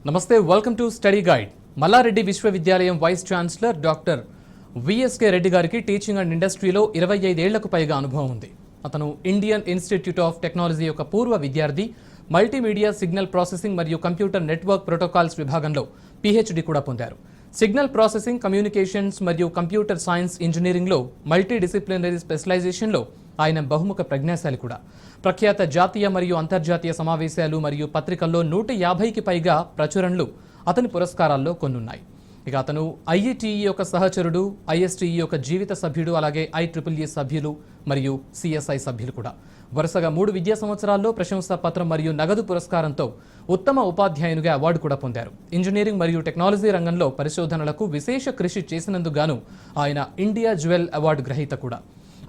నమస్తే, welcome to study guide. Mallareddy విశ్వవిద్యాలయం vice chancellor doctor VSK Reddy గారికి టీచింగ్ అండ్ ఇండస్ట్రీలో 25 ఏళ్లకు పైగా అనుభవం ఉంది. అతను ఇండియన్ ఇన్స్టిట్యూట్ ఆఫ్ టెక్నాలజీ యొక్క పూర్వ విద్యార్థి. మల్టీమీడియా సిగ్నల్ ప్రాసెసింగ్ మరియు కంప్యూటర్ నెట్వర్క్ ప్రోటోకాల్స్ విభాగంలో పీహెచ్డీ కూడా పొందారు. సిగ్నల్ ప్రాసెసింగ్, కమ్యూనికేషన్స్ మరియు కంప్యూటర్ సైన్స్ ఇంజనీరింగ్లో మల్టీ డిసిప్లినరీ స్పెషలైజేషన్లో ఆయన బహుముఖ ప్రజ్ఞాశాలి కూడా. ప్రఖ్యాత జాతీయ మరియు అంతర్జాతీయ సమావేశాలు మరియు పత్రికల్లో 150కి పైగా ప్రచురణలు అతని పురస్కారాల్లో కొన్నున్నాయి. ఇక అతను ఐఈటీఈ యొక్క సహచరుడు, ఐఎస్టీఈ యొక్క జీవిత సభ్యుడు, అలాగే ఐట్రిపుల్ఈ సభ్యులు మరియు సిఎస్ఐ సభ్యులు కూడా. వరుసగా 3 విద్యా సంవత్సరాల్లో ప్రశంసా పత్రం మరియు నగదు పురస్కారంతో ఉత్తమ ఉపాధ్యాయునిగా అవార్డు కూడా పొందారు. ఇంజనీరింగ్ మరియు టెక్నాలజీ రంగంలో పరిశోధనలకు విశేష కృషి చేసినందుకు గాను ఆయన ఇండియా జ్యువెల్ అవార్డు గ్రహీత కూడా.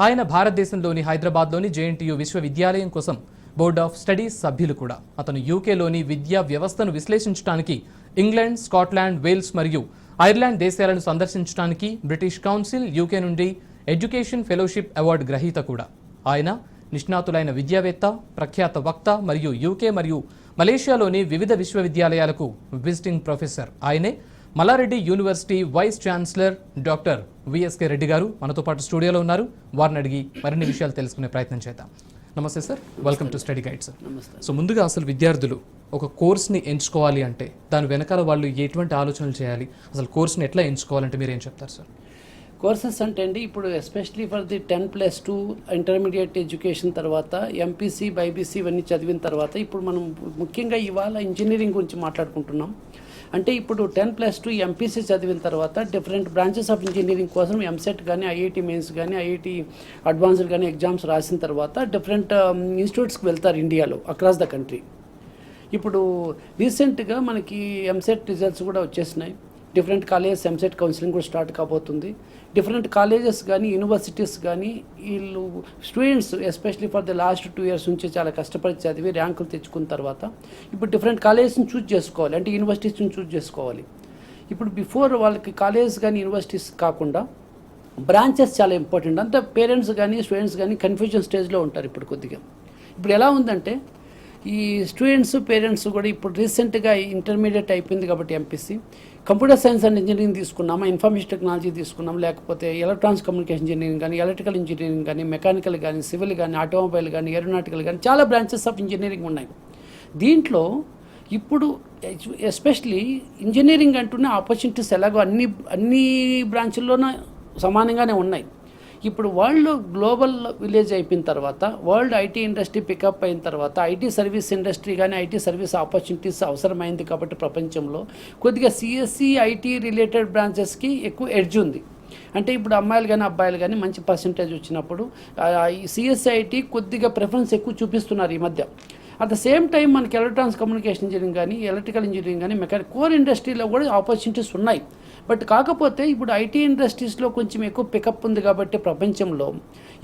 ఆయన భారతదేశంలోని హైదరాబాద్లోని జేఎన్టీయూ విశ్వవిద్యాలయం కోసం బోర్డ్ ఆఫ్ స్టడీస్ సభ్యులు కూడా. అతను యూకేలోని విద్యా వ్యవస్థను విశ్లేషించడానికి ఇంగ్లాండ్, స్కాట్లాండ్, వేల్స్ మరియు ఐర్లాండ్ దేశాలను సందర్శించడానికి బ్రిటిష్ కౌన్సిల్ యూకే నుండి ఎడ్యుకేషన్ ఫెలోషిప్ అవార్డు గ్రహీత కూడా. ఆయన నిష్ణాతులైన విద్యావేత్త, ప్రఖ్యాత వక్త మరియు యూకే మరియు మలేషియాలోని వివిధ విశ్వవిద్యాలయాలకు విజిటింగ్ ప్రొఫెసర్. ఆయనే Malla Reddy university vice chancellor doctor VSK Reddy గారు మనతో పాటు స్టూడియోలో ఉన్నారు. వారిని అడిగి మరిన్ని విషయాలు తెలుసుకునే ప్రయత్నం చేద్దాం. నమస్తే sir, welcome to study guide sir. So ముందుగా అసలు విద్యార్థులు ఒక కోర్స్ని ఎంచుకోవాలి అంటే దాని వెనకాల వాళ్ళు ఎటువంటి ఆలోచనలు చేయాలి, అసలు కోర్స్ని ఎట్లా ఎంచుకోవాలంటే మీరు ఏం చెప్తారు సార్? కోర్సెస్ అంటే అండి, ఇప్పుడు especially for the 10+2 intermediate education తర్వాత ఎంపీసీ, బైపీసీ ఇవన్నీ చదివిన తర్వాత ఇప్పుడు మనం ముఖ్యంగా ఇవాళ ఇంజనీరింగ్ గురించి మాట్లాడుకుంటున్నాం. అంటే ఇప్పుడు 10+2 ఎంపీసీ చదివిన తర్వాత డిఫరెంట్ బ్రాంచెస్ ఆఫ్ ఇంజనీరింగ్ కోసం ఎంసెట్ కానీ, ఐఐటి మెయిన్స్ కానీ, ఐఐటి అడ్వాన్స్డ్ కానీ ఎగ్జామ్స్ రాసిన తర్వాత డిఫరెంట్ ఇన్స్టిట్యూట్స్కి వెళ్తారు ఇండియాలో, అక్రాస్ ద కంట్రీ. ఇప్పుడు రీసెంట్గా మనకి ఎంసెట్ రిజల్ట్స్ కూడా వచ్చేసినాయి. డిఫరెంట్ కాలేజెస్ ఎంసెట్ కౌన్సిలింగ్ కూడా స్టార్ట్ కాబోతుంది. డిఫరెంట్ కాలేజెస్ కానీ, యూనివర్సిటీస్ కానీ వీళ్ళు students especially for the last 2 years నుంచి చాలా కష్టపడి చదివి ర్యాంకులు తెచ్చుకున్న తర్వాత ఇప్పుడు డిఫరెంట్ కాలేజెస్ని చూజ్ చేసుకోవాలి, అంటే యూనివర్సిటీస్ని చూజ్ చేసుకోవాలి. ఇప్పుడు బిఫోర్ వాళ్ళకి కాలేజెస్ కానీ యూనివర్సిటీస్ కాకుండా బ్రాంచెస్ చాలా ఇంపార్టెంట్. అంతా పేరెంట్స్ కానీ స్టూడెంట్స్ కానీ కన్ఫ్యూజన్ స్టేజ్లో ఉంటారు ఇప్పుడు కొద్దిగా. ఇప్పుడు ఎలా ఉందంటే ఈ స్టూడెంట్స్, పేరెంట్స్ కూడా ఇప్పుడు రీసెంట్గా ఇంటర్మీడియట్ అయిపోయింది కాబట్టి MPC computer science and engineering తీసుకున్నామా, ఇన్ఫర్మేషన్ టెక్నాలజీ తీసుకున్నాం, లేకపోతే ఎలక్ట్రానిక్స్ కమ్యూనికేషన్ ఇంజనీరింగ్ కానీ, ఎలక్ట్రికల్ ఇంజనీరింగ్ కానీ, మెకానికల్ కానీ, సివిల్ కానీ, ఆటోమొబైల్ కానీ, ఏరోనాటికల్ కానీ చాలా బ్రాంచెస్ ఆఫ్ ఇంజనీరింగ్ ఉన్నాయి. దీంట్లో ఇప్పుడు ఎస్పెషలీ ఇంజనీరింగ్ అంటూనే ఆపర్చునిటీస్ ఎలాగో అన్ని బ్రాంచుల్లోనూ సమానంగానే ఉన్నాయి. ఇప్పుడు వరల్డ్ గ్లోబల్ విలేజ్ అయిపోయిన తర్వాత, వరల్డ్ ఐటీ ఇండస్ట్రీ పికప్ అయిన తర్వాత, ఐటీ సర్వీస్ ఇండస్ట్రీ కానీ, ఐటీ సర్వీస్ ఆపర్చునిటీస్ అవసరమైంది కాబట్టి ప్రపంచంలో కొద్దిగా సిఎస్సి, ఐటీ రిలేటెడ్ బ్రాంచెస్కి ఎక్కువ ఎడ్జ్ ఉంది. అంటే ఇప్పుడు అమ్మాయిలు కానీ అబ్బాయిలు కానీ మంచి పర్సంటేజ్ వచ్చినప్పుడు సిఎస్సి, ఐటీ కొద్దిగా ప్రిఫరెన్స్ ఎక్కువ చూపిస్తున్నారు ఈ మధ్య. అట్ ద సేమ్ టైం మనకి ఎలక్ట్రానిక్స్ కమ్యూనికేషన్ ఇంజనీరింగ్ కానీ, ఎలక్ట్రికల్ ఇంజనీరింగ్ కానీ, మెకానికల్ కోర్ ఇండస్ట్రీలో కూడా ఆపర్చునిటీస్ ఉన్నాయి. బట్ కాకపోతే ఇప్పుడు ఐటీ ఇండస్ట్రీస్లో కొంచెం ఎక్కువ పికప్ ఉంది కాబట్టి ప్రపంచంలో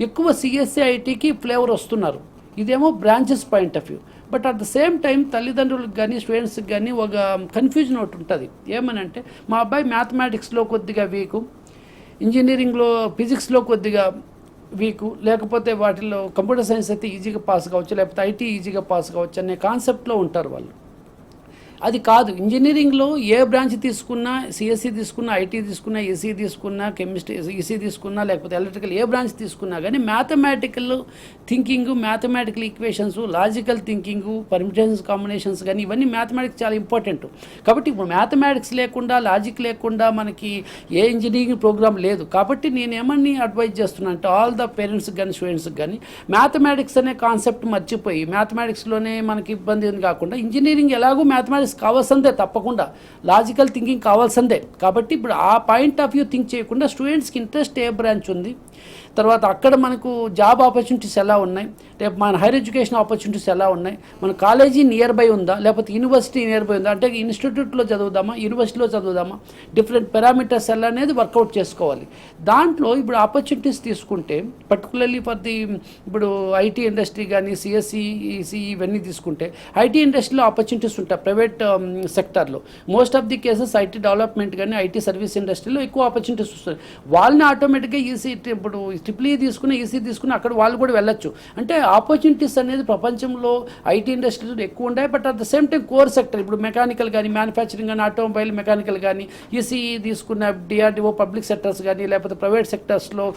ఎక్కువ సిఎస్సి, ఐటీకి ఫ్లేవర్ వస్తున్నారు. ఇదేమో branches point of view. But at the same time తల్లిదండ్రులకు కానీ స్టూడెంట్స్కి కానీ ఒక కన్ఫ్యూజన్ ఒకటి ఉంటుంది. ఏమనంటే మా అబ్బాయి మ్యాథమెటిక్స్లో కొద్దిగా వీకు, ఇంజనీరింగ్లో ఫిజిక్స్లో కొద్దిగా వీకు, లేకపోతే వాటిల్లో కంప్యూటర్ సైన్స్ అయితే ఈజీగా పాస్ కావచ్చు, లేకపోతే ఐటీ ఈజీగా పాస్ కావచ్చు అనే కాన్సెప్ట్లో ఉంటారు వాళ్ళు. అది కాదు. ఇంజనీరింగ్లో ఏ బ్రాంచ్ తీసుకున్నా, సిఎస్సి తీసుకున్నా, ఐటీ తీసుకున్నా, ఈసీ తీసుకున్నా, కెమిస్ట్రీ ఈసీ తీసుకున్నా, లేకపోతే ఎలక్ట్రికల్ ఏ బ్రాంచ్ తీసుకున్నా కానీ mathematical thinking, mathematical equations, logical thinking, permutations, combinations కానీ ఇవన్నీ మ్యాథమెటిక్స్ చాలా ఇంపార్టెంట్. కాబట్టి ఇప్పుడు మ్యాథమెటిక్స్ లేకుండా, లాజిక్ లేకుండా మనకి ఏ ఇంజనీరింగ్ ప్రోగ్రామ్ లేదు. కాబట్టి నేనేమని అడ్వైజ్ చేస్తున్నా అంటే ఆల్ ద పేరెంట్స్కి కానీ స్టూడెంట్స్కి కానీ మ్యాథమెటిక్స్ అనే కాన్సెప్ట్ మర్చిపోయి మ్యాథమెటిక్స్లోనే మనకి ఇబ్బంది కాకుండా ఇంజనీరింగ్ ఎలాగో మ్యాథమెటిక్స్ కావాల్సిందే, తప్పకుండా లాజికల్ థింకింగ్ కావాల్సిందే. కాబట్టి ఇప్పుడు ఆ పాయింట్ ఆఫ్ వ్యూ థింక్ చేయకుండా స్టూడెంట్స్కి ఇంట్రెస్ట్ ఏ బ్రాంచ్ ఉంది, తర్వాత అక్కడ మనకు జాబ్ ఆపర్చునిటీస్ ఎలా ఉన్నాయి, రేపు మన హైయర్ ఎడ్యుకేషన్ ఆపర్చునిటీస్ ఎలా ఉన్నాయి, మన కాలేజీ నియర్ బై ఉందా, లేకపోతే యూనివర్సిటీ నియర్ బై ఉందా, అంటే ఇన్స్టిట్యూట్లో చదువుదామా, యూనివర్సిటీలో చదువుదామా, డిఫరెంట్ పారామీటర్స్ ఎలా అనేది వర్కౌట్ చేసుకోవాలి. దాంట్లో ఇప్పుడు ఆపర్చునిటీస్ తీసుకుంటే పర్టికులర్లీ ఫర్ ది ఇప్పుడు ఐటీ ఇండస్ట్రీ కానీ, సిఎస్సి, ఈసీ ఇవన్నీ తీసుకుంటే ఐటీ ఇండస్ట్రీలో ఆపర్చునిటీస్ ఉంటాయి ప్రైవేట్ సెక్టార్లో. Most of the cases IT development కానీ, ఐటీ సర్వీస్ ఇండస్ట్రీలో ఎక్కువ ఆపర్చునిటీస్ వస్తాయి. వాళ్ళని ఆటోమేటిక్గా ఈసీ ఇప్పుడు ట్రిపుల్ ఈ తీసుకుని ఈసీ తీసుకుని అక్కడ వాళ్ళు కూడా వెళ్ళొచ్చు. అంటే ఆపర్చునిటీస్ అనేది ప్రపంచంలో ఐటీ ఇండస్ట్రీలో ఎక్కువ ఉన్నాయి. But at the same time core sector ఇప్పుడు మెకానికల్ కానీ, మ్యానుఫ్యాక్చరింగ్ కానీ, ఆటోమొబైల్ మెకానికల్ కానీ, ఈసీఈ తీసుకున్న డిఆర్డిఓ పబ్లిక్ సెక్టర్స్ కానీ, లేకపోతే ప్రైవేట్ సెక్టర్స్లో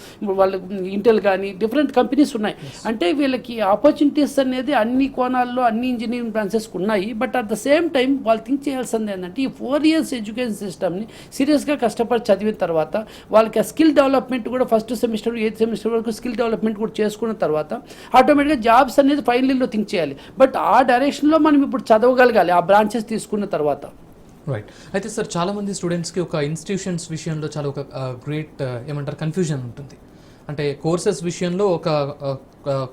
వాళ్ళు ఇంటెల్ కానీ డిఫరెంట్ కంపెనీస్ ఉన్నాయి. అంటే వీళ్ళకి ఆపర్చునిటీస్ అనేది అన్ని కోణాల్లో అన్ని ఇంజనీరింగ్ బ్రాంచెస్ ఉన్నాయి. But at the same time వాళ్ళు థింక్ చేయాల్సింది ఏంటంటే ఈ 4 years ఎడ్యుకేషన్ సిస్టమ్ని సీరియస్గా కష్టపడి చదివిన తర్వాత వాళ్ళకి ఆ స్కిల్ డెవలప్మెంట్ కూడా ఫస్ట్ సెమిస్టర్ 8th సెమిస్టర్ వరకు స్కిల్ డెవలప్మెంట్ కూడా చేసుకున్న తర్వాత ఆటోమేటిక్గా జాబ్స్ అనేది ఫైనల్ ఇయర్లో థింక్ చేయాలి. బట్ ఆ డైరెక్షన్లో మనం ఇప్పుడు చదవగలగాలి ఆ బ్రాంచెస్ తీసుకున్న తర్వాత. రైట్. అయితే సార్ చాలామంది స్టూడెంట్స్కి ఒక ఇన్స్టిట్యూషన్స్ విషయంలో చాలా ఒక గ్రేట్ ఏమంటారు కన్ఫ్యూజన్ ఉంటుంది. అంటే కోర్సెస్ విషయంలో ఒక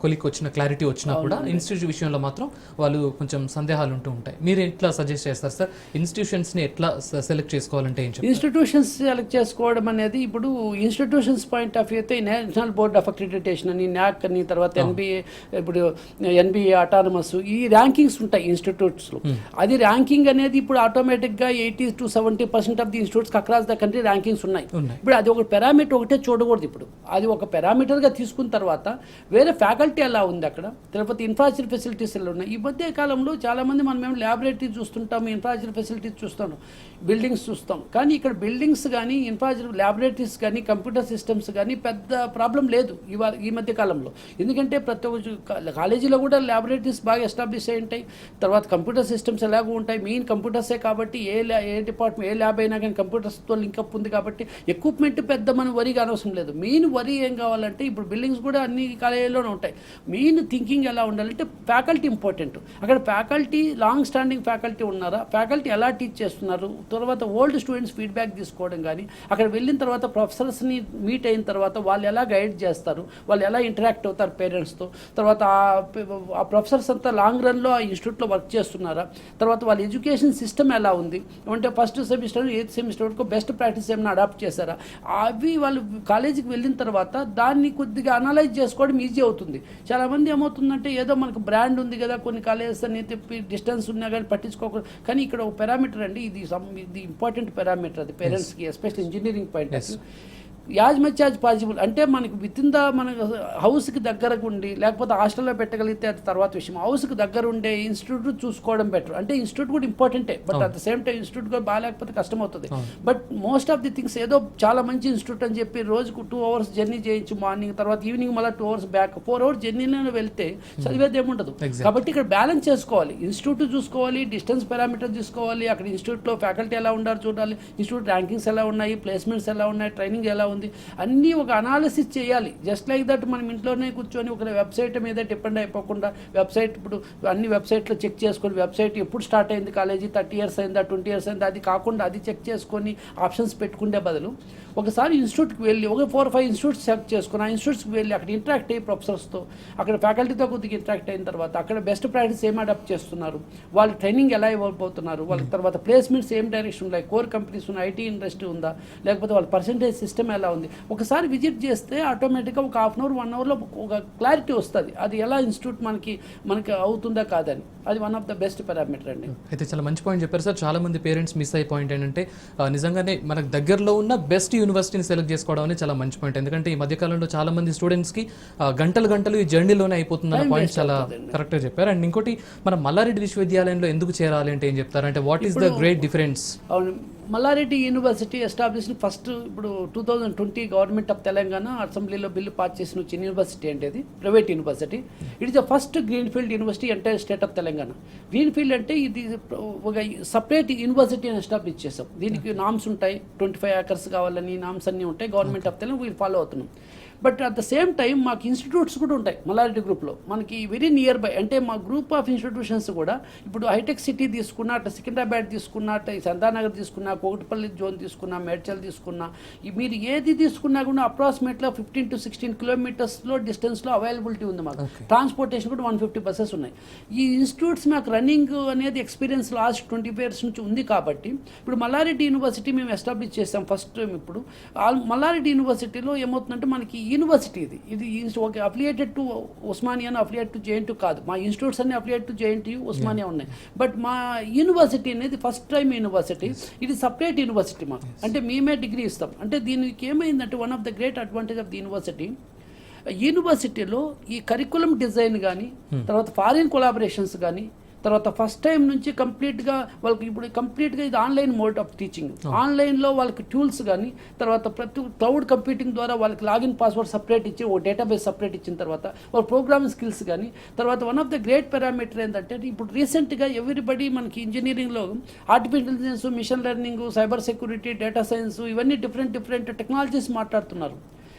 కొలిక్ వచ్చిన క్లారిటీ వచ్చినా కూడా ఇన్స్టిట్యూట్ విషయంలో మాత్రం వాళ్ళు కొంచెం సందేహాలు ఉంటూ ఉంటాయి. మీరు ఎట్లా సజెస్ట్ చేస్తారు సార్ ఇన్స్టిట్యూషన్స్ని ఎట్లా సెలెక్ట్ చేసుకోవాలంటే ఏం చెప్తారు? ఇన్స్టిట్యూషన్స్ సెలెక్ట్ చేసుకోవడం అనేది ఇప్పుడు ఇన్స్టిట్యూషన్స్ పాయింట్ ఆఫ్ వ్యూ అయితే నేషనల్ బోర్డ్ ఆఫ్ అక్రిడిటేషన్ అని, న్యాక్ అని, తర్వాత ఎన్బిఏ, ఇప్పుడు ఎన్బిఏ అటానమస్, ఈ ర్యాంకింగ్స్ ఉంటాయి ఇన్స్టిట్యూట్స్లో. అది ర్యాంకింగ్ అనేది ఇప్పుడు ఆటోమేటిక్గా 80 to 70% ఆఫ్ ది ఇన్స్టిట్యూట్స్కి అక్రాస్ ద కంట్రీ ర్యాంకింగ్స్ ఉన్నాయి. ఇప్పుడు అది ఒక పారామీటర్ ఒకటే చూడకూడదు. ఇప్పుడు అది ఒక పారామీటర్గా తీసుకున్న తర్వాత వేరే ఫ్యాకల్టీ ఎలా ఉంది అక్కడ, లేకపోతే ఇన్ఫ్రాస్ట్రక్చర్ ఫెసిలిటీస్ ఎలా ఉన్నాయి. ఈ మధ్య కాలంలో చాలామంది మనం ల్యాబొరేటరీ చూస్తుంటాము, ఇన్ఫ్రాస్ట్రక్చర్ ఫెసిలిటీస్ చూస్తాను, బిల్డింగ్స్ చూస్తాం. కానీ ఇక్కడ బిల్డింగ్స్ కానీ, ఇన్ఫ్రాస్ట్రక్చర్ ల్యాబొరేటరీస్ కానీ, కంప్యూటర్ సిస్టమ్స్ కానీ పెద్ద ప్రాబ్లం లేదు ఈ మధ్య కాలంలో. ఎందుకంటే ప్రతి ఒక్క కాలేజీలో కూడా ల్యాబొరేటరీస్ బాగా ఎస్టాబ్లిష్ అయి ఉంటాయి. తర్వాత కంప్యూటర్ సిస్టమ్స్ ఎలాగో ఉంటాయి. మెయిన్ కంప్యూటర్సే కాబట్టి ఏ డిపార్ట్మెంట్ ఏ ల్యాబ్ అయినా కానీ కంప్యూటర్స్తో లింకప్ ఉంది కాబట్టి ఎక్విప్మెంట్ పెద్ద మనం వరిగా అనవసరం లేదు. మెయిన్ వరి ఏం కావాలంటే ఇప్పుడు బిల్డింగ్స్ కూడా అన్ని కాలేజీలోనే ఉంటాయి. మెయిన్ థింకింగ్ ఎలా ఉండాలంటే ఫ్యాకల్టీ ఇంపార్టెంట్. అక్కడ ఫ్యాకల్టీ లాంగ్ స్టాండింగ్ ఫ్యాకల్టీ ఉన్నారా, ఫ్యాకల్టీ ఎలా టీచ్ చేస్తున్నారు, తర్వాత ఓల్డ్ స్టూడెంట్స్ ఫీడ్బ్యాక్ తీసుకోవడం కానీ, అక్కడ వెళ్ళిన తర్వాత ప్రొఫెసర్స్ని మీట్ అయిన తర్వాత వాళ్ళు ఎలా గైడ్ చేస్తారు, వాళ్ళు ఎలా ఇంటరాక్ట్ అవుతారు పేరెంట్స్తో, తర్వాత ఆ ప్రొఫెసర్స్ అంతా లాంగ్ రన్లో ఆ ఇన్స్టిట్యూట్లో వర్క్ చేస్తున్నారా, తర్వాత వాళ్ళ ఎడ్యుకేషన్ సిస్టమ్ ఎలా ఉంది, అంటే ఫస్ట్ సెమిస్టర్ 8th సెమిస్టర్ వరకు బెస్ట్ ప్రాక్టీస్ ఏమైనా అడాప్ట్ చేశారా, అవి వాళ్ళు కాలేజీకి వెళ్ళిన తర్వాత దాన్ని కొద్దిగా అనలైజ్ చేసుకోవడం ఈజీ అవుతుంది. చాలామంది ఏమవుతుందంటే ఏదో మనకు బ్రాండ్ ఉంది కదా, కొన్ని కాలేజెస్ అని చెప్పి డిస్టెన్స్ ఉన్నా కానీ పట్టించుకోకూడదు. కానీ ఇక్కడ ఒక పారామీటర్ అండి, ఇది ఇంపార్టెంట్ పారామీటర్, అది పేరెంట్స్కి especially engineering point of view. As much as possible అంటే మనకి విత్ ఇన్ ద మన హౌస్కి దగ్గరకు ఉండి, లేకపోతే హాస్టల్లో పెట్టగలిగితే అది తర్వాత విషయం. హౌస్కి దగ్గర ఉండే ఇన్స్టిట్యూట్ చూసుకోవడం బెటర్. అంటే ఇన్స్టిట్యూట్ కూడా ఇంపార్టెంటే, but at the same time institute కూడా బాగాలేకపోతే కష్టం అవుతుంది. But most of the things ఏదో చాలా మంచి ఇన్స్టిట్యూట్ అని చెప్పి రోజుకు 2 hours జర్నీ చేయొచ్చు మార్నింగ్, తర్వాత ఈవినింగ్ మళ్ళీ 2 hours బ్యాక్, 4 hours జర్నీలో వెళ్తే చదివేది ఏముండదు. కాబట్టి ఇక్కడ బ్యాలెన్స్ చేసుకోవాలి, ఇన్స్టిట్యూట్ చూసుకోవాలి, డిస్టెన్స్ పారామీటర్ చూసుకోవాలి, అక్కడ ఇన్స్టిట్యూట్లో ఫ్యాకల్టీ ఎలా ఉండాలో చూడాలి, ఇన్స్టిట్యూట్ ర్యాంకింగ్స్ ఎలా ఉన్నాయి, ప్లేస్మెంట్స్ ఎలా ఉన్నాయి, ట్రైనింగ్ ఎలా ఉంది, అన్నీ ఒక అనాలిసిస్ చేయాలి. జస్ట్ లైక్ దట్ మనం ఇంట్లోనే కూర్చొని ఒక వెబ్సైట్ మీద డిపెండ్ అయిపోకుండా, వెబ్సైట్ ఇప్పుడు అన్ని వెబ్సైట్లో చెక్ చేసుకొని వెబ్సైట్ ఎప్పుడు స్టార్ట్ అయింది కాలేజీ, 30 years అయిందా, 20 years అయిందా, అది కాకుండా అది చెక్ చేసుకొని ఆప్షన్స్ పెట్టుకునే బదులు ఒకసారి ఇన్స్టిట్యూట్కి వెళ్ళి ఒక 4-5 ఇన్స్టిట్యూట్స్ సెలెక్ట్ చేసుకుని ఆ ఇన్స్టిట్యూట్స్కి వెళ్ళి అక్కడ ఇంటరాక్ట్ అయ్యి ప్రొఫెసర్స్తో, అక్కడ ఫ్యాకల్టీతో కొద్దిగా ఇంటరాక్ట్ అయిన తర్వాత అక్కడ బెస్ట్ ప్రాక్టీస్ ఏం అడాప్ట్ చేస్తున్నారు, వాళ్ళ ట్రైనింగ్ ఎలా ఇవ్వబోతున్నారు, వాళ్ళ తర్వాత ప్లేస్మెంట్స్ ఏం డైరెక్షన్ ఉన్నాయి, కోర్ కంపెనీస్ ఉన్నాయి, ఐటీ ఇండస్ట్రీ ఉందా, లేకపోతే వాళ్ళ పర్సంటేజ్ సిస్టమ్ ఎలా ఉంది, ఒకసారి విజిట్ చేస్తే ఆటోమేటిక్గా ఒక 1/2 hour 1 hourలో ఒక క్లారిటీ వస్తుంది అది ఎలా ఇన్స్టిట్యూట్ మనకి అవుతుందా కాదని. అది one of the best parameter అండి. అయితే చాలా మంచి పాయింట్ చెప్పారు సార్. చాలా మంది పేరెంట్స్ మిస్ అయ్యే పాయింట్ ఏంటంటే నిజంగానే మనకు దగ్గరలో ఉన్న బెస్ట్ యూనివర్సిటీని సెలెక్ట్ చేసుకోవడం అనేది చాలా మంచి పాయింట్. ఎందుకంటే ఈ మధ్యకాలంలో చాలా మంది స్టూడెంట్స్కి గంటలు ఈ జర్నీలోనే అయిపోతుందన్న పాయింట్ చాలా కరెక్ట్గా చెప్పారు. అండ్ ఇంకోటి మన మల్లారెడ్డి విశ్వవిద్యాలయంలో ఎందుకు చేరాలి అంటే ఏం చెప్తారు, అంటే what is the great difference? అవును, మల్లారెడ్డి యూనివర్సిటీ ఎస్టాబ్లిష్ ఫస్ట్ ఇప్పుడు 2020 గవర్నమెంట్ ఆఫ్ తెలంగాణ అసెంబ్లీలో బిల్లు పాస్ చేసిన వచ్చిన యూనివర్సిటీ అంటే అది private university. It is the first green field university entire state of Telangana. Green field అంటే ఇది ఒక సపరేట్ యూనివర్సిటీ అని ఎస్టాబ్లిష్ చేసాం. దీనికి నామ్స్ ఉంటాయి, 25 acres కావాలని నామ్స్ అన్నీ ఉంటాయి. గవర్నమెంట్ ఆఫ్ తెలంగాణ వీళ్ళు ఫాలో అవుతున్నాం. But at the same time మాకు ఇన్స్టిట్యూట్స్ కూడా ఉంటాయి మల్లారెడ్డి గ్రూప్లో, మనకి వెరీ నియర్ బై. అంటే మా గ్రూప్ ఆఫ్ ఇన్స్టిట్యూషన్స్ కూడా ఇప్పుడు హైటెక్ సిటీ తీసుకున్నా, అటు సికింద్రాబాద్ తీసుకున్నా, అటు సంతానగర్ తీసుకున్నా, కోకటపల్లి జోన్ తీసుకున్నా, మేడ్చల్ తీసుకున్నా, మీరు ఏది తీసుకున్నా కూడా అప్రాక్సిమేట్గా 15 to 16 kilometers డిస్టెన్స్లో అవైలబిలిటీ ఉంది మాకు. ట్రాన్స్పోర్టేషన్ కూడా 150 buses ఉన్నాయి. ఈ ఇన్స్టిట్యూట్స్ మాకు రన్నింగ్ అనేది ఎక్స్పీరియన్స్ లాస్ట్ 20 years నుంచి ఉంది. కాబట్టి ఇప్పుడు మల్లారెడ్డి యూనివర్సిటీ మేము ఎస్టాబ్లిష్ చేసాం ఫస్ట్ టైం. ఇప్పుడు మల్లారెడ్డి యూనివర్సిటీలో ఏమవుతుందంటే మనకి యూనివర్సిటీ ఇది ఒక affiliated to Osmania affiliate to JNT కాదు, మా ఇన్స్టిట్యూట్స్ అన్ని అఫిలియేట్ టు జేఎన్టీ ఉస్మానియా ఉన్నాయి. బట్ మా యూనివర్సిటీ అనేది ఫస్ట్ టైం యూనివర్సిటీ, ఇది సపరేట్ యూనివర్సిటీ మాకు. అంటే మేమే డిగ్రీ ఇస్తాం. అంటే దీనికి ఏమైందంటే one of the great advantage of the యూనివర్సిటీలో ఈ కరికులం డిజైన్ కానీ, తర్వాత ఫారిన్ కొలాబరేషన్స్ కానీ, తర్వాత ఫస్ట్ టైం నుంచి కంప్లీట్గా వాళ్ళకి ఇప్పుడు కంప్లీట్గా ఇది ఆన్లైన్ మోడ్ ఆఫ్ టీచింగ్. ఆన్లైన్లో వాళ్ళకి టూల్స్ కానీ, తర్వాత ప్రతి క్లౌడ్ కంప్యూటింగ్ ద్వారా వాళ్ళకి లాగిన్ పాస్వర్డ్ సపరేట్ ఇచ్చి ఓ డేటాబేస్ సపరేట్ ఇచ్చిన తర్వాత వాళ్ళ ప్రోగ్రామింగ్ స్కిల్స్ కానీ, తర్వాత one of the great parameter ఏంటంటే ఇప్పుడు రీసెంట్గా ఎవ్రీబడి మనకి ఇంజనీరింగ్లో artificial intelligence, machine learning, cyber security, data science ఇవన్నీ డిఫరెంట్ టెక్నాలజీస్ మాట్లాడుతున్నారు.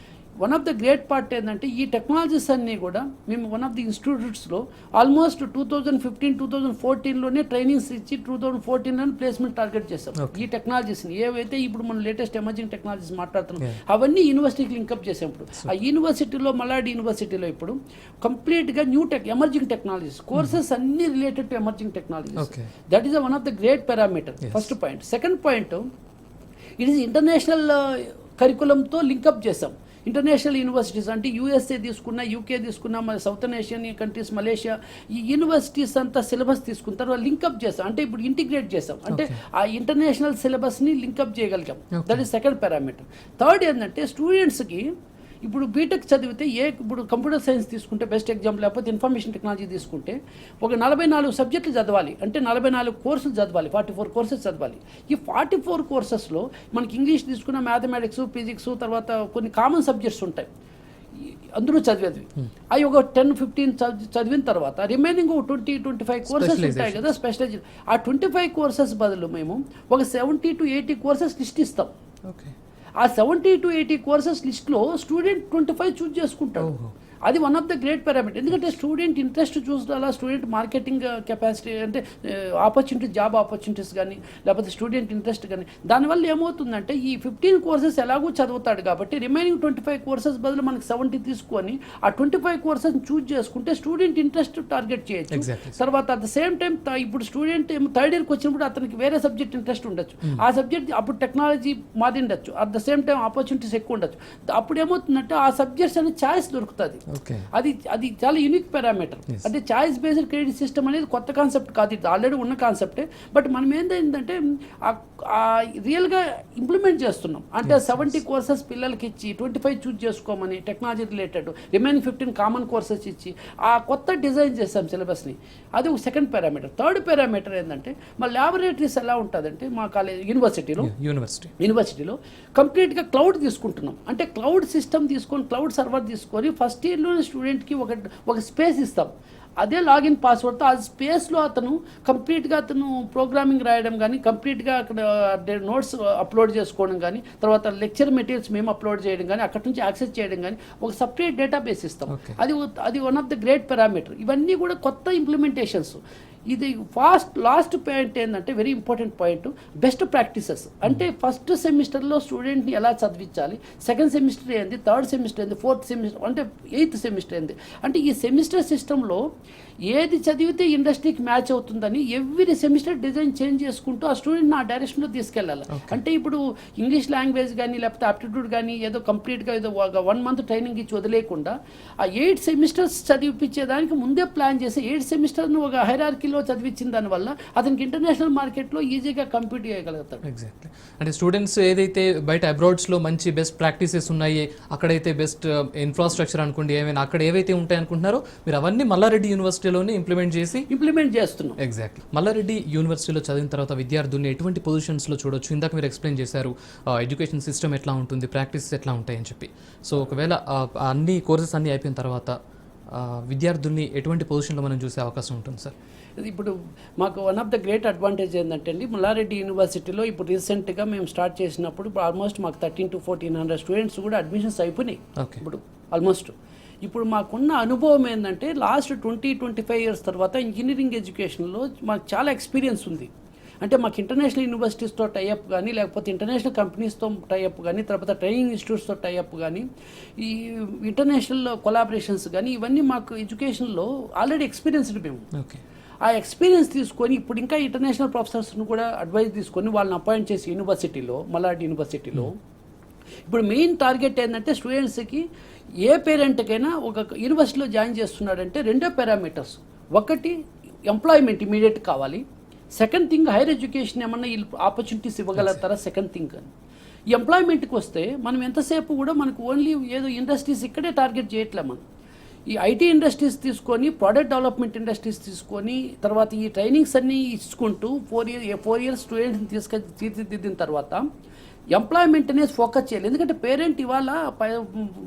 One of the great part ఏంటంటే ఈ టెక్నాలజీస్ అన్నీ కూడా మేము వన్ ఆఫ్ ది ఇన్స్టిట్యూట్స్లో ఆల్మోస్ట్ 2015-2014లోనే ట్రైనింగ్స్ ఇచ్చి 2014లోనే ప్లేస్మెంట్ టార్గెట్ చేస్తాం. ఈ టెక్నాలజీస్ని ఏవైతే ఇప్పుడు మనం లేటెస్ట్ ఎమర్జింగ్ టెక్నాలజీస్ మాట్లాడుతున్నాం అవన్నీ యూనివర్సిటీకి లింకప్ చేసాం. ఇప్పుడు ఆ యూనివర్సిటీలో మల్లాడి యూనివర్సిటీలో ఇప్పుడు కంప్లీట్గా ఎమర్జింగ్ టెక్నాలజీస్ కోర్సెస్ అన్ని related to emerging technologies. That is one of the great parameter. First point. Second point, it is international కరికులంతో లింకప్ చేసాం. ఇంటర్నేషనల్ యూనివర్సిటీస్ అంటే యూఎస్ఏ తీసుకున్నా, యూకే తీసుకున్నా, మన సౌతర్న్ ఏషియన్ కంట్రీస్, మలేషియా, ఈ యూనివర్సిటీస్ అంతా syllabus తీసుకున్న తర్వాత లింకప్ చేస్తాం. అంటే ఇప్పుడు ఇంటిగ్రేట్ చేస్తాం. అంటే ఆ ఇంటర్నేషనల్ సిలబస్ని లింకప్ చేయగలిగాం. That is second parameter. Third ఏంటంటే స్టూడెంట్స్కి ఇప్పుడు బీటెక్ చదివితే ఇప్పుడు కంప్యూటర్ సైన్స్ తీసుకుంటే బెస్ట్ ఎగ్జాంపుల్, లేకపోతే ఇన్ఫర్మేషన్ టెక్నాలజీ తీసుకుంటే ఒక 44 సబ్జెక్టులు చదవాలి. అంటే 44 కోర్సులు చదవాలి, 44 కోర్సెస్ చదవాలి. ఈ 44 కోర్సెస్లో మనకి ఇంగ్లీష్ తీసుకున్న, మ్యాథమెటిక్స్, ఫిజిక్స్, తర్వాత కొన్ని కామన్ సబ్జెక్ట్స్ ఉంటాయి అందరూ చదివేది. అవి ఒక 10-15 చదివిన తర్వాత రిమైనింగ్ 20-25 కోర్సెస్ ఉంటాయి కదా స్పెషలైజ్. ఆ 25 కోర్సెస్ బదులు మేము ఒక 70-80 కోర్సెస్ లిస్ట్ ఇస్తాం. ఆ 70-80 కోర్సెస్ లిస్ట్లో స్టూడెంట్ 25 చూస్ చేసుకుంటాడు. అది one of the great parameter. ఎందుకంటే స్టూడెంట్ ఇంట్రెస్ట్ చూడాలా, స్టూడెంట్ మార్కెటింగ్ కెపాసిటీ అంటే ఆపర్చునిటీస్, జాబ్ ఆపర్చునిటీస్ కానీ, లేకపోతే స్టూడెంట్ ఇంట్రెస్ట్ కానీ, దానివల్ల ఏమవుతుందంటే ఈ 15 కోర్సెస్ ఎలాగూ చదువుతాడు కాబట్టి రిమైనింగ్ 25 కోర్సెస్ బదులు మనకి 70 తీసుకొని ఆ 25 కోర్సెస్ చూస్ చేసుకుంటే స్టూడెంట్ ఇంట్రెస్ట్ టార్గెట్ చేయొచ్చు. తర్వాత అట్ ద సేమ్ టైం ఇప్పుడు స్టూడెంట్ థర్డ్ ఇయర్కి వచ్చినప్పుడు అతనికి వేరే సబ్జెక్ట్ ఇంట్రెస్ట్ ఉండొచ్చు. ఆ సబ్జెక్ట్ అప్పుడు టెక్నాలజీ మాది ఉండొచ్చు, at the same time opportunities ఎక్కువ ఉండొచ్చు. అప్పుడు ఏమవుతుందంటే ఆ సబ్జెక్ట్స్ అనేది ఛాయిస్ దొరుకుతుంది. అది చాలా యూనిక్ పారామీటర్. అంటే చాయిస్ బేస్డ్ క్రెడిట్ సిస్టమ్ అనేది కొత్త కాన్సెప్ట్ కాదు, ఇది ఆల్రెడీ ఉన్న కాన్సెప్టే. బట్ మనం ఏంటంటే రియల్గా ఇంప్లిమెంట్ చేస్తున్నాం. అంటే 70 కోర్సెస్ పిల్లలకి ఇచ్చి 25 చూస్ చేసుకోమని technology related, remaining 15 common courses ఇచ్చి ఆ కొత్త డిజైన్ చేస్తాం సిలబస్ని. అది ఒక సెకండ్ పారామీటర్. థర్డ్ పారామీటర్ ఏంటంటే మా ల్యాబొరేటరీస్ ఎలా ఉంటుందంటే మా కాలేజ్ యూనివర్సిటీలో కంప్లీట్గా క్లౌడ్ తీసుకుంటున్నాం. అంటే క్లౌడ్ సిస్టమ్ తీసుకొని, క్లౌడ్ సర్వర్ తీసుకొని ఫస్ట్ ఇయర్లోనే స్టూడెంట్కి ఒక స్పేస్ ఇస్తాం. అదే లాగిన్ పాస్వర్డ్తో ఆ స్పేస్లో అతను కంప్లీట్గా ప్రోగ్రామింగ్ రాయడం కానీ, కంప్లీట్గా అక్కడ నోట్స్ అప్లోడ్ చేసుకోవడం కానీ, తర్వాత లెక్చర్ మెటీరియల్స్ మేము అప్లోడ్ చేయడం కానీ, అక్కడ నుంచి యాక్సెస్ చేయడం కానీ ఒక సపరేట్ డేటాబేస్ ఇస్తాం. అది one of the great parameter. ఇవన్నీ కూడా కొత్త ఇంప్లిమెంటేషన్స్. ఇది లాస్ట్ పాయింట్ ఏంటంటే very important point, best practices. అంటే ఫస్ట్ సెమిస్టర్లో స్టూడెంట్ని ఎలా చదివించాలి, సెకండ్ సెమిస్టర్ ఏంది, థర్డ్ సెమిస్టర్ ఏంది, ఫోర్త్ సెమిస్టర్ అంటే 8th సెమిస్టర్ ఏంది, అంటే ఈ సెమిస్టర్ సిస్టంలో ఏది చదివితే ఇండస్ట్రీకి మ్యాచ్ అవుతుందని ఎవ్రీ సెమిస్టర్ డిజైన్ చేంజ్ చేసుకుంటూ ఆ స్టూడెంట్ని ఆ డైరెక్షన్లో తీసుకెళ్ళాలి. అంటే ఇప్పుడు ఇంగ్లీష్ లాంగ్వేజ్ కానీ, లేకపోతే ఆప్టిట్యూడ్ కానీ ఏదో కంప్లీట్గా ఏదో 1 month ట్రైనింగ్ ఇచ్చి వదిలేకుండా ఆ 8 సెమిస్టర్స్ చదివిపించేదానికి ముందే ప్లాన్ చేసి 8 సెమిస్టర్ను ఒక హైరార్కీలో చదివించిన దానివల్ల అతనికి ఇంటర్నేషనల్ మార్కెట్లో ఈజీగా కంపీట్ చేయగలుగుతాడు. ఎగ్జాక్ట్లీ. అంటే స్టూడెంట్స్ ఏదైతే బయట అబ్రాడ్స్లో మంచి బెస్ట్ ప్రాక్టీసెస్ ఉన్నాయి, అక్కడైతే బెస్ట్ ఇన్ఫ్రాస్ట్రక్చర్ అనుకోండి, ఏమైనా అక్కడ ఏవైతే ఉంటాయి అనుకుంటున్నారో మీరు అవన్నీ మల్లారెడ్డి యూనివర్సిటీలోనే ఇంప్లిమెంట్ చేస్తున్నాం. ఎగ్జాక్ట్లీ. మల్లారెడ్డి యూనివర్సిటీలో చదివిన తర్వాత విద్యార్థుల్ని ఎటువంటి పొజిషన్స్లో చూడొచ్చు? ఇందాక మీరు ఎక్స్ప్లెయిన్ చేశారు ఎడ్యుకేషన్ సిస్టమ్ ఎట్లా ఉంటుంది, ప్రాక్టీసెస్ ఎట్లా ఉంటాయి అని చెప్పి. సో ఒకవేళ అన్ని కోర్సెస్ అన్నీ అయిపోయిన తర్వాత విద్యార్థుల్ని ఎటువంటి పొజిషన్లో మనం చూసే అవకాశం ఉంటుంది సార్? ఇప్పుడు మాకు one of the great advantage ఏంటంటే అండి, మల్లారెడ్డి యూనివర్సిటీలో ఇప్పుడు రీసెంట్గా మేము స్టార్ట్ చేసినప్పుడు ఆల్మోస్ట్ మాకు 1300-1400 స్టూడెంట్స్ కూడా అడ్మిషన్స్ అయిపోయినాయి. ఇప్పుడు ఆల్మోస్ట్ ఇప్పుడు మాకున్న అనుభవం ఏంటంటే లాస్ట్ 20-25 years తర్వాత ఇంజనీరింగ్ ఎడ్యుకేషన్లో మాకు చాలా ఎక్స్పీరియన్స్ ఉంది. అంటే మాకు ఇంటర్నేషనల్ యూనివర్సిటీస్తో టైఅప్ కానీ, లేకపోతే ఇంటర్నేషనల్ కంపెనీస్తో టైఅప్ కానీ, తర్వాత ట్రైనింగ్ ఇన్స్టిట్యూట్స్తో టైఅప్ కానీ, ఈ ఇంటర్నేషనల్ కొలాబరేషన్స్ కానీ, ఇవన్నీ మాకు ఎడ్యుకేషన్లో ఆల్రెడీ ఎక్స్పీరియన్స్డ్ మేము. ఆ ఎక్స్పీరియన్స్ తీసుకొని ఇప్పుడు ఇంకా ఇంటర్నేషనల్ ప్రొఫెసర్స్ను కూడా అడ్వైజ్ తీసుకొని వాళ్ళని అపాయింట్ చేసి మల్లారెడ్డి యూనివర్సిటీలో ఇప్పుడు మెయిన్ టార్గెట్ ఏంటంటే స్టూడెంట్స్కి ఏ పేరెంట్కైనా ఒక యూనివర్సిటీలో జాయిన్ చేస్తున్నాడంటే రెండో పారామీటర్స్, ఒకటి ఎంప్లాయ్మెంట్ ఇమీడియట్ కావాలి, సెకండ్ థింగ్ హైయర్ ఎడ్యుకేషన్ ఏమన్నా ఆపర్చునిటీస్ ఇవ్వగలుగుతారా, సెకండ్ థింగ్ అని. ఈ ఎంప్లాయ్మెంట్కి వస్తే మనం ఎంతసేపు కూడా మనకు ఓన్లీ ఏదో ఇండస్ట్రీస్ ఇక్కడే టార్గెట్ చేయట్లే. మనం ఈ ఐటీ ఇండస్ట్రీస్ తీసుకొని, ప్రోడక్ట్ డెవలప్మెంట్ ఇండస్ట్రీస్ తీసుకొని, తర్వాత ఈ ట్రైనింగ్స్ అన్నీ ఇచ్చుకుంటూ 4 years స్టూడెంట్స్ని తీర్చిదిద్దిన తర్వాత ఎంప్లాయ్మెంట్ అనేది ఫోకస్ చేయాలి. ఎందుకంటే పేరెంట్ ఇవాళ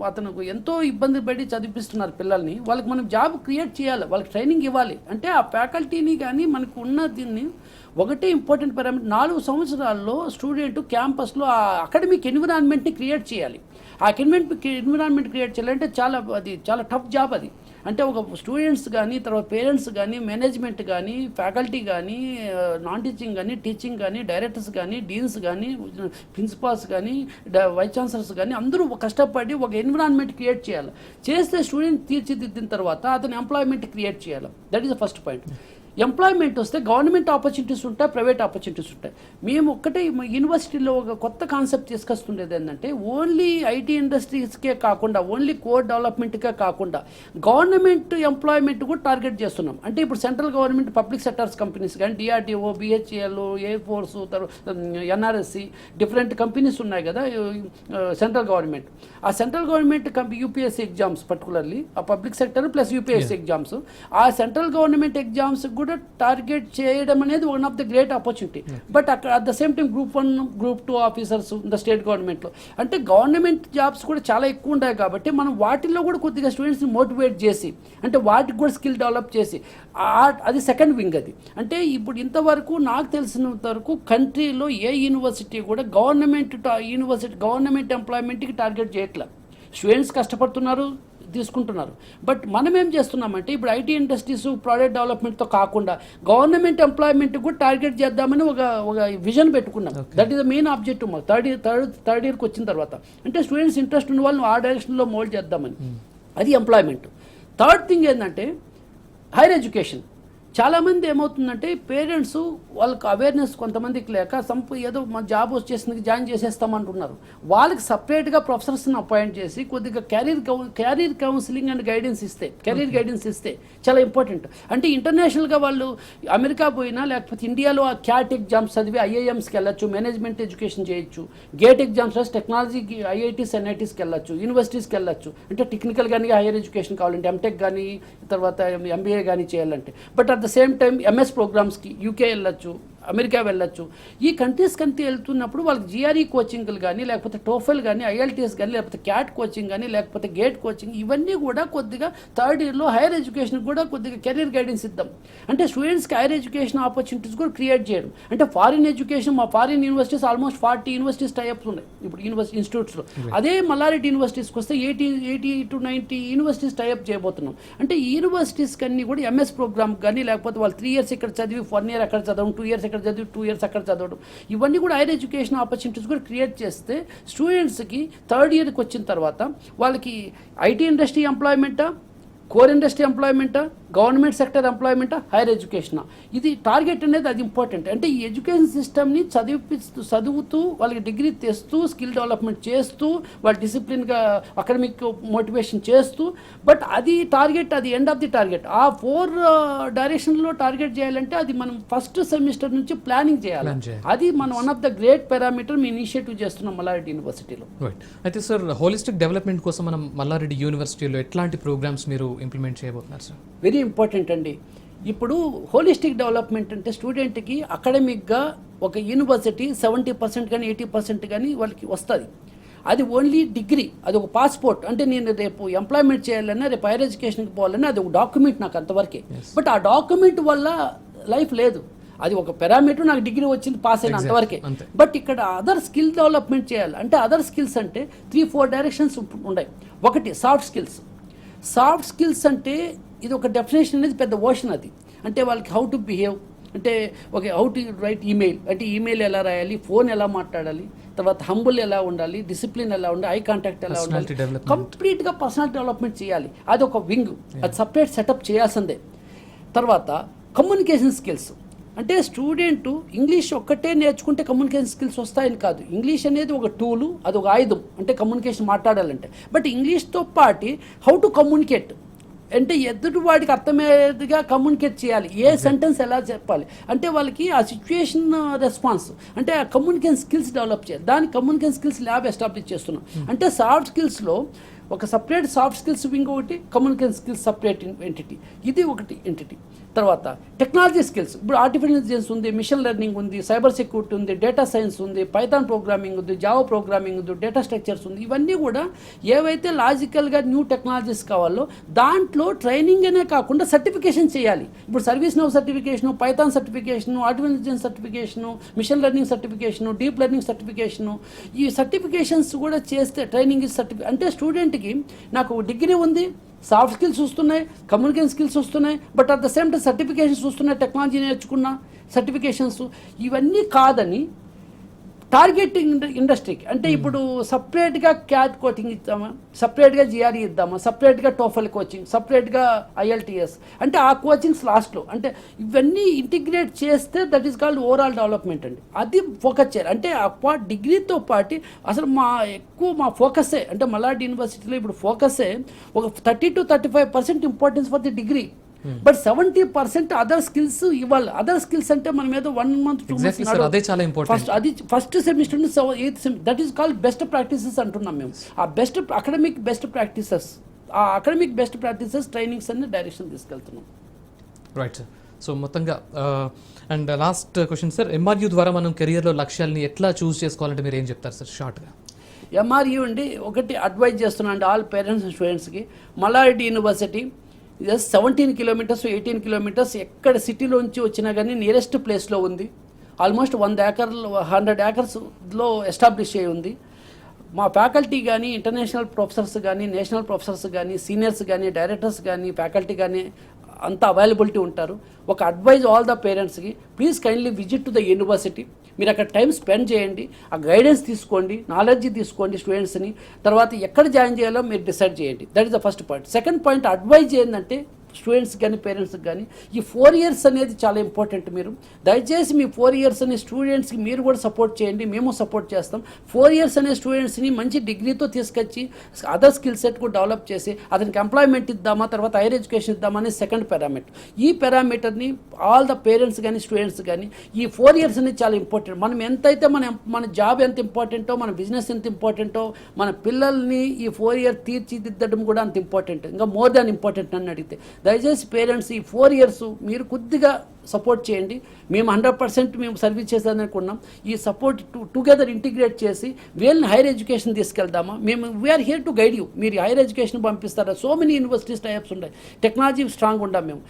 అతను ఎంతో ఇబ్బంది పడి చదివిస్తున్నారు పిల్లల్ని, వాళ్ళకి మనం జాబ్ క్రియేట్ చేయాలి, వాళ్ళకి ట్రైనింగ్ ఇవ్వాలి. అంటే ఆ ఫ్యాకల్టీని కానీ మనకు ఉన్న దీన్ని ఒకటే ఇంపార్టెంట్ పారామీటర్, 4 సంవత్సరాల్లో స్టూడెంట్ క్యాంపస్లో ఆ అకాడమిక్ ఎన్విరాన్మెంట్ని క్రియేట్ చేయాలి. ఆ ఎన్విరాన్మెంట్ క్రియేట్ చేయాలంటే చాలా టఫ్ జాబ్ అది. అంటే ఒక స్టూడెంట్స్ కానీ, తర్వాత పేరెంట్స్ కానీ, మేనేజ్మెంట్ కానీ, ఫ్యాకల్టీ కానీ, నాన్ టీచింగ్ కానీ, టీచింగ్ కానీ, డైరెక్టర్స్ కానీ, డీన్స్ కానీ, ప్రిన్సిపాల్స్ కానీ, వైస్ ఛాన్సలర్స్ కానీ అందరూ కష్టపడి ఒక ఎన్విరాన్మెంట్ క్రియేట్ చేయాలి. చేస్తే స్టూడెంట్ తీర్చిదిద్దిన తర్వాత అతను ఎంప్లాయ్మెంట్ క్రియేట్ చేయాలి. That is the first point. Employment వస్తే గవర్నమెంట్ ఆపర్చునిటీస్ ఉంటాయి, ప్రైవేట్ ఆపర్చునిటీస్ ఉంటాయి. మేము ఒక్కటే యూనివర్సిటీలో ఒక కొత్త కాన్సెప్ట్ తీసుకొస్తుండేది ఏంటంటే, ఓన్లీ ఐటీ ఇండస్ట్రీస్కే కాకుండా, ఓన్లీ కోర్ డెవలప్మెంట్కే కాకుండా గవర్నమెంట్ ఎంప్లాయ్మెంట్ కూడా టార్గెట్ చేస్తున్నాం. అంటే ఇప్పుడు central government public sectors companies కానీ, DRDO, BHEL, air force, NRSC, different companies ఉన్నాయి కదా సెంట్రల్ గవర్నమెంట్. ఆ central government UPSC exams particularly ఆ public sector plus UPSC exams, ఆ సెంట్రల్ గవర్నమెంట్ ఎగ్జామ్స్ కూడా టార్గెట్ చేయడం అనేది one of the great opportunity. But అక్కడ at the same time Group 1, Group 2 officers the state గవర్నమెంట్లో, అంటే government jobs కూడా చాలా ఎక్కువ ఉన్నాయి కాబట్టి మనం వాటిల్లో కూడా కొద్దిగా స్టూడెంట్స్ని మోటివేట్ చేసి, అంటే వాటికి కూడా స్కిల్ డెవలప్ చేసి, అది సెకండ్ వింగ్ అది. అంటే ఇప్పుడు ఇంతవరకు నాకు తెలిసినంత వరకు కంట్రీలో ఏ యూనివర్సిటీ కూడా గవర్నమెంట్ ఎంప్లాయ్మెంట్కి టార్గెట్ చేయట్లేదు. స్టూడెంట్స్ కష్టపడుతున్నారు, తీసుకుంటున్నారు. బట్ మనం ఏం చేస్తున్నామంటే ఇప్పుడు ఐటీ ఇండస్ట్రీస్, ప్రోడక్ట్ డెవలప్మెంట్తో కాకుండా గవర్నమెంట్ ఎంప్లాయ్మెంట్ కూడా టార్గెట్ చేద్దామని ఒక విజన్ పెట్టుకున్నాం. That is the main objective మాకు థర్డ్ ఇయర్కి వచ్చిన తర్వాత. అంటే స్టూడెంట్స్ ఇంట్రెస్ట్ ఉన్న వాళ్ళని ఆ డైరెక్షన్లో మోల్డ్ చేద్దామని, అది ఎంప్లాయ్మెంట్. థర్డ్ థింగ్ ఏంటంటే హైయర్ ఎడ్యుకేషన్. చాలామంది ఏమవుతుందంటే పేరెంట్స్ వాళ్ళకి అవేర్నెస్ కొంతమందికి లేక ఏదో మన జాబ్ వచ్చేసింది జాయిన్ చేసేస్తామంటున్నారు. వాళ్ళకి సపరేట్గా ప్రొఫెసర్స్ని అపాయింట్ చేసి కొద్దిగా క్యారియర్ కౌన్సిలింగ్ అండ్ గైడెన్స్ ఇస్తే, కెరీర్ గైడెన్స్ ఇస్తే చాలా ఇంపార్టెంట్. అంటే ఇంటర్నేషనల్గా వాళ్ళు అమెరికా పోయినా లేకపోతే ఇండియాలో ఆ క్యాట్ ఎగ్జామ్స్ చదివి ఐఐఎమ్స్కి వెళ్ళచ్చు, మేనేజ్మెంట్ ఎడ్యుకేషన్ చేయొచ్చు, గేట్ ఎగ్జామ్స్ రాసి టెక్నాలజీకి ఐఐటీస్ ఎన్ఐటీస్కి వెళ్ళచ్చు, యూనివర్సిటీస్కి వెళ్ళచ్చు. అంటే టెక్నికల్ కానీ హైయర్ ఎడ్యుకేషన్ కావాలంటే ఎంటెక్ కానీ తర్వాత ఎంబీఏ కానీ చేయాలంటే. But at the same time MS ప్రోగ్రామ్స్కి యూకే వెళ్ళచ్చు, అమెరికా వెళ్ళచ్చు. ఈ కంట్రీస్ కంటే వెళ్తున్నప్పుడు వాళ్ళకి జిఆర్ఈ కోచింగ్లు కానీ, లేకపోతే టోఫెల్ కానీ, ఐఎల్టీఎస్ కానీ, లేకపోతే క్యాట్ కోచింగ్ కానీ, లేకపోతే గేట్ కోచింగ్, ఇవన్నీ కూడా కొద్దిగా థర్డ్ ఇయర్లో హైయర్ ఎడ్యుకేషన్ కూడా కొద్దిగా కెరీర్ గైడెన్స్ ఇద్దాం. అంటే స్టూడెంట్స్కి హైయర్ ఎడ్యుకేషన్ ఆపర్చునిటీస్ కూడా క్రియేట్ చేయడం. అంటే ఫారిన్ ఎడ్యుకేషన్, మా foreign universities almost 40 universities types ఉన్నాయి ఇప్పుడు ఇన్స్టిట్యూట్స్లో. అదే మల్లారెడ్డి యూనివర్సిటీస్కి వస్తే 80 to 90 యూనివర్సిటీస్ టైప్ చేయబోతున్నాం. అంటే ఈ యూనివర్సిటీస్కి అన్నీ కూడా ఎంఎస్ ప్రోగ్రామ్ కానీ, లేకపోతే వాళ్ళు 3 years ఇక్కడ చదివి 1 year అక్కడ చదవడం, 2 years ఇక్కడ చదివి 2 years అక్కడ చదవడం, ఇవన్నీ కూడా హైయర్ ఎడ్యుకేషన్ ఆపర్చునిటీస్ కూడా క్రియేట్ చేస్తే స్టూడెంట్స్కి థర్డ్ ఇయర్కి వచ్చిన తర్వాత వాళ్ళకి ఐటీ ఇండస్ట్రీ ఎంప్లాయ్మెంటా, కోర్ ఇండస్ట్రీ ఎంప్లాయ్మెంటా, గవర్నమెంట్ సెక్టర్ ఎంప్లాయ్మెంటా, హైయర్ ఎడ్యుకేషనా, ఇది టార్గెట్ అనేది అది ఇంపార్టెంట్. అంటే ఈ ఎడ్యుకేషన్ సిస్టమ్ని చదువుతూ వాళ్ళకి డిగ్రీ తెస్తూ స్కిల్ డెవలప్మెంట్ చేస్తూ వాళ్ళ డిసిప్లిన్గా అకాడమిక్ మోటివేషన్ చేస్తూ, బట్ అది టార్గెట్, అది ఎండ్ ఆఫ్ ది టార్గెట్. ఆ 4 డైరెక్షన్లో టార్గెట్ చేయాలంటే అది మనం ఫస్ట్ సెమిస్టర్ నుంచి ప్లానింగ్ చేయాలి. అది మనం one of the great parameter me initiative చేస్తున్నాం మల్లారెడ్డి యూనివర్సిటీలో. అయితే సార్ హోలిస్టిక్ డెవలప్మెంట్ కోసం మనం మల్లారెడ్డి యూనివర్సిటీలో ఎట్లాంటి ప్రోగ్రామ్స్ మీరు ఇంప్లిమెంట్ చేయబోతున్నారు సార్? వెరీ ఇంపార్టెంట్ అండి. ఇప్పుడు హోలిస్టిక్ డెవలప్మెంట్ అంటే స్టూడెంట్కి అకాడమిక్గా ఒక యూనివర్సిటీ 70% కానీ 80% కానీ వాళ్ళకి వస్తుంది. అది ఓన్లీ డిగ్రీ, అది ఒక పాస్పోర్ట్. అంటే నేను రేపు ఎంప్లాయ్మెంట్ చేయాలన్నా, రేపు హైయర్ ఎడ్యుకేషన్కి పోవాలన్నా అది ఒక డాక్యుమెంట్ నాకు అంతవరకే. బట్ ఆ డాక్యుమెంట్ వల్ల లైఫ్ లేదు. అది ఒక పారామీటర్, నాకు డిగ్రీ వచ్చింది, పాస్ అయిన అంతవరకే. బట్ ఇక్కడ అదర్ స్కిల్ డెవలప్మెంట్ చేయాలి. అంటే అదర్ స్కిల్స్ అంటే 3-4 డైరెక్షన్స్ ఉన్నాయి. ఒకటి సాఫ్ట్ స్కిల్స్. సాఫ్ట్ స్కిల్స్ అంటే ఇది ఒక డెఫినేషన్ అనేది పెద్ద ఓషన్ అది. అంటే వాళ్ళకి హౌ టు బిహేవ్, అంటే okay how to right email, అంటే ఈమెయిల్ ఎలా రాయాలి, ఫోన్ ఎలా మాట్లాడాలి, తర్వాత హంబుల్ ఎలా ఉండాలి, డిసిప్లిన్ ఎలా ఉండాలి, ఐ కాంటాక్ట్ ఎలా ఉండాలి, కంప్లీట్గా పర్సనాలిటీ డెవలప్మెంట్ చేయాలి. అది ఒక వింగ్, అది సపరేట్ సెటప్ చేయాల్సిందే. తర్వాత కమ్యూనికేషన్ స్కిల్స్, అంటే స్టూడెంట్ ఇంగ్లీష్ ఒక్కటే నేర్చుకుంటే కమ్యూనికేషన్ స్కిల్స్ వస్తాయని కాదు. ఇంగ్లీష్ అనేది ఒక టూలు, అది ఒక ఆయుధం, అంటే కమ్యూనికేషన్ మాట్లాడాలంటే. బట్ ఇంగ్లీష్తో పాటు హౌ టు కమ్యూనికేట్, అంటే ఎదుటి వాడికి అర్థమయ్యేదిగా కమ్యూనికేట్ చేయాలి, ఏ సెంటెన్స్ ఎలా చెప్పాలి, అంటే వాళ్ళకి ఆ సిచ్యుయేషన్ రెస్పాన్స్, అంటే ఆ కమ్యూనికేషన్ స్కిల్స్ డెవలప్ చేయాలి. దానికి కమ్యూనికేషన్ స్కిల్స్ ల్యాబ్ ఎస్టాబ్లిష్ చేస్తున్నాం. అంటే సాఫ్ట్ స్కిల్స్లో ఒక సపరేట్ సాఫ్ట్ స్కిల్స్ వింగ్ ఒకటి, కమ్యూనికేషన్ స్కిల్స్ సపరేట్ ఎంటిటీ, ఇది ఒకటి ఎంటిటీ. తర్వాత టెక్నాలజీ స్కిల్స్, ఇప్పుడు ఆర్టిఫిషియల్ ఇంటెలిజెన్స్ ఉంది, మిషన్ లెర్నింగ్ ఉంది, సైబర్ సెక్యూరిటీ ఉంది, డేటా సైన్స్ ఉంది, పైథాన్ ప్రోగ్రామింగ్ ఉంది, జావా ప్రోగ్రామింగ్ ఉంది, డేటా స్ట్రక్చర్స్ ఉంది. ఇవన్నీ కూడా ఏవైతే లాజికల్గా న్యూ టెక్నాలజీస్ కావాలో దాంట్లో ట్రైనింగ్ అనే కాకుండా సర్టిఫికేషన్ చేయాలి. ఇప్పుడు service now certification, python certification, artificial intelligence certification, machine learning certification, deep learning certification, ఈ సర్టిఫికేషన్స్ కూడా చేస్తే ట్రైనింగ్ ఇస్ అంటే స్టూడెంట్కి నాకు డిగ్రీ ఉంది, సాఫ్ట్ స్కిల్స్ వస్తున్నాయి, కమ్యూనికేషన్ స్కిల్స్ వస్తున్నాయి, but at the same time certifications వస్తున్నాయి, టెక్నాలజీ నేర్చుకున్న సర్టిఫికేషన్స్, ఇవన్నీ కాదని టార్గెటింగ్ ఇండస్ట్రీకి, అంటే ఇప్పుడు సపరేట్గా క్యాట్ కోచింగ్ ఇద్దామా, సపరేట్గా జిఆర్ఈ ఇద్దామా, సపరేట్గా టోఫల్ కోచింగ్, సపరేట్గా ఐఎల్టీఎస్, అంటే ఆ కోచింగ్స్ లాస్ట్లో, అంటే ఇవన్నీ ఇంటిగ్రేట్ చేస్తే that is called overall development అండి. అది ఫోకస్ చేయాలి. అంటే ఆ డిగ్రీతో పాటు అసలు మా ఫోకసే, అంటే మల్లారెడ్డి యూనివర్సిటీలో ఇప్పుడు ఫోకసే ఒక 30 to 35% importance for the degree, but 70% other skills ఇవ్వాలి. అదర్ స్కిల్స్ అంటే మనం ఏదో 1 month 2 months అదే చాలా ఇంపార్టెంట్. అది ఫస్ట్ సెమిస్టర్ నుంచి 8th semester, that is called best practices అంటున్నాం మేము. ఆ best academic best practices trainings అన్ని డైరెక్షన్ తీసుకెళ్తున్నాం. Right sir. సో మొత్తంగా and last question sir, MRU ద్వారా మనం కెరియర్లో లక్ష్యాలని ఎట్లా చూస్ చేసుకోవాలంటే మీరు ఏం చెప్తారు సార్ షార్ట్గా? ఎంఆర్యూ అండి, ఒకటి అడ్వైజ్ చేస్తున్నాను అండి ఆల్ పేరెంట్స్ అండ్ స్టూడెంట్స్కి. మల్లారెడ్డి యూనివర్సిటీ 17 kilometers 18 kilometers ఎక్కడ సిటీలోంచి వచ్చినా కానీ నియరెస్ట్ ప్లేస్లో ఉంది. ఆల్మోస్ట్ 100 acresలో ఎస్టాబ్లిష్ అయ్యి ఉంది. మా ఫ్యాకల్టీ కానీ, ఇంటర్నేషనల్ ప్రొఫెసర్స్ కానీ, నేషనల్ ప్రొఫెసర్స్ కానీ, సీనియర్స్ కానీ, డైరెక్టర్స్ కానీ, ఫ్యాకల్టీ కానీ అంతా అవైలబిలిటీ ఉంటారు. ఒక అడ్వైజ్ ఆల్ ద పేరెంట్స్కి, please kindly visit to the university. మీరు అక్కడ టైం స్పెండ్ చేయండి, ఆ గైడెన్స్ తీసుకోండి, నాలెడ్జ్ తీసుకోండి స్టూడెంట్స్ని. తర్వాత ఎక్కడ జాయిన్ చేయాలో మీరు డిసైడ్ చేయండి. That is the first point. Second point advice ఏంటంటే స్టూడెంట్స్ కానీ పేరెంట్స్కి కానీ ఈ 4 years అనేది చాలా ఇంపార్టెంట్. మీరు దయచేసి మీ 4 years అనే స్టూడెంట్స్కి మీరు కూడా సపోర్ట్ చేయండి, మేము సపోర్ట్ చేస్తాం. 4 years అనే స్టూడెంట్స్ని మంచి డిగ్రీతో తీసుకొచ్చి అదర్ స్కిల్ సెట్ కూడా డెవలప్ చేసి అతనికి ఎంప్లాయ్మెంట్ ఇద్దామా, తర్వాత హైయర్ ఎడ్యుకేషన్ ఇద్దామా అనేది సెకండ్ పారామీటర్. ఈ పారామీటర్ని ఆల్ ద పేరెంట్స్ కానీ స్టూడెంట్స్ కానీ ఈ 4 years అనేది చాలా ఇంపార్టెంట్. మనం ఎంతైతే మన జాబ్ ఎంత ఇంపార్టెంటో, మన బిజినెస్ ఎంత ఇంపార్టెంటో, మన పిల్లల్ని ఈ 4 years తీర్చిదిద్దడం కూడా అంత ఇంపార్టెంట్, ఇంకా మోర్ దాన్ ఇంపార్టెంట్ అని అడిగితే దయచేసి పేరెంట్స్ ఈ 4 years మీరు కొద్దిగా సపోర్ట్ చేయండి. మేము 100% మేము సర్వీస్ చేసేదనుకున్నాం. ఈ సపోర్ట్ టుగెదర్ ఇంటిగ్రేట్ చేసి వీళ్ళని హైయర్ ఎడ్యుకేషన్ తీసుకెళ్దామా. మేము we are here to guide you. మీరు హైయర్ ఎడ్యుకేషన్ పంపిస్తారా? సో మెనీ యూనివర్సిటీస్ టైప్స్ ఉన్నాయి. టెక్నాలజీ స్ట్రాంగ్ ఉన్నాం, మేము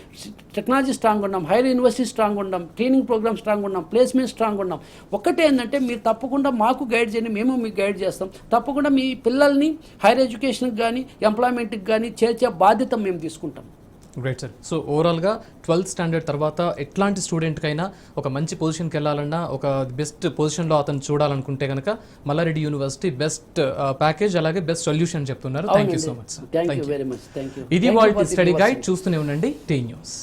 టెక్నాలజీ స్ట్రాంగ్ ఉన్నాం, హైయర్ యూనివర్సిటీ స్ట్రాంగ్ ఉన్నాం, ట్రైనింగ్ ప్రోగ్రామ్ స్ట్రాంగ్ ఉన్నాం, ప్లేస్మెంట్ స్ట్రాంగ్ ఉన్నాం. ఒకటే ఏంటంటే మీరు తప్పకుండా మాకు గైడ్ చేయండి, మేము మీకు గైడ్ చేస్తాం. తప్పకుండా మీ పిల్లల్ని హైయర్ ఎడ్యుకేషన్కి కానీ ఎంప్లాయ్మెంట్కి కానీ చేర్చే బాధ్యత మేము తీసుకుంటాం. Great sir. సో ఓవరాల్గా 12th standard తర్వాత ఎట్లాంటి స్టూడెంట్కైనా ఒక మంచి పొజిషన్కి వెళ్ళాలన్నా, ఒక బెస్ట్ పొజిషన్లో అతను చూడాలనుకుంటే కనుక మల్లారెడ్డి యూనివర్సిటీ బెస్ట్ ప్యాకేజ్ అలాగే బెస్ట్ సొల్యూషన్ చెప్తున్నారు. Thank you so much sir. Thank you very much. Thank you. ఇది వాళ్ళ స్టడీ గైడ్. చూస్తూనే ఉండండి టీ న్యూస్.